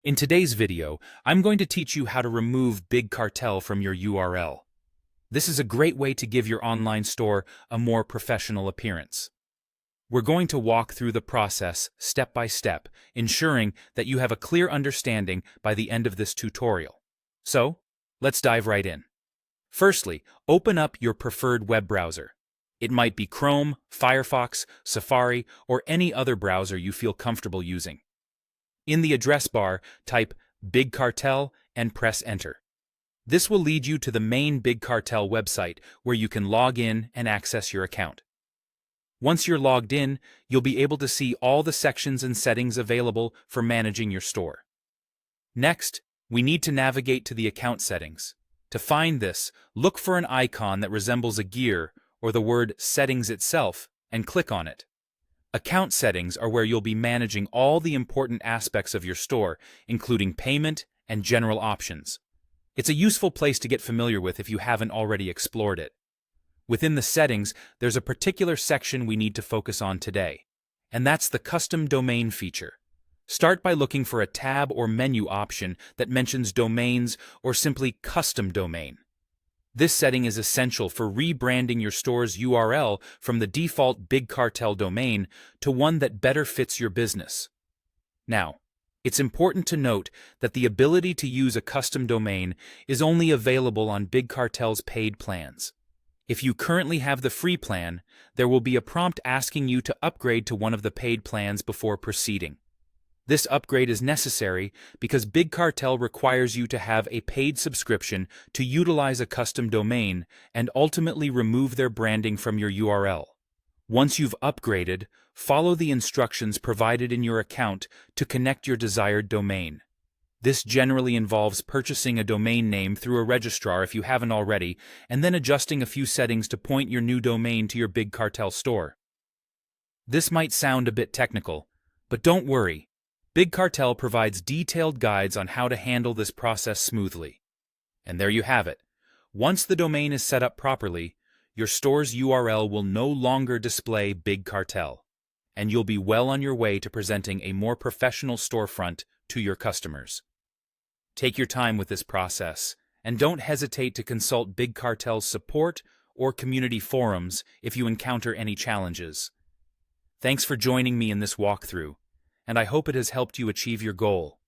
In today's video, I'm going to teach you how to remove Big Cartel from your URL. This is a great way to give your online store a more professional appearance. We're going to walk through the process step by step, ensuring that you have a clear understanding by the end of this tutorial. So, let's dive right in. Firstly, open up your preferred web browser. It might be Chrome, Firefox, Safari, or any other browser you feel comfortable using. In the address bar, type Big Cartel and press Enter. This will lead you to the main Big Cartel website where you can log in and access your account. Once you're logged in, you'll be able to see all the sections and settings available for managing your store. Next, we need to navigate to the account settings. To find this, look for an icon that resembles a gear or the word Settings itself and click on it. Account settings are where you'll be managing all the important aspects of your store, including payment and general options. It's a useful place to get familiar with if you haven't already explored it. Within the settings, there's a particular section we need to focus on today, and that's the custom domain feature. Start by looking for a tab or menu option that mentions domains or simply custom domain. This setting is essential for rebranding your store's URL from the default Big Cartel domain to one that better fits your business. Now, it's important to note that the ability to use a custom domain is only available on Big Cartel's paid plans. If you currently have the free plan, there will be a prompt asking you to upgrade to one of the paid plans before proceeding. This upgrade is necessary because Big Cartel requires you to have a paid subscription to utilize a custom domain and ultimately remove their branding from your URL. Once you've upgraded, follow the instructions provided in your account to connect your desired domain. This generally involves purchasing a domain name through a registrar if you haven't already, and then adjusting a few settings to point your new domain to your Big Cartel store. This might sound a bit technical, but don't worry. Big Cartel provides detailed guides on how to handle this process smoothly. And there you have it. Once the domain is set up properly, your store's URL will no longer display Big Cartel, and you'll be well on your way to presenting a more professional storefront to your customers. Take your time with this process, and don't hesitate to consult Big Cartel's support or community forums if you encounter any challenges. Thanks for joining me in this walkthrough, and I hope it has helped you achieve your goal.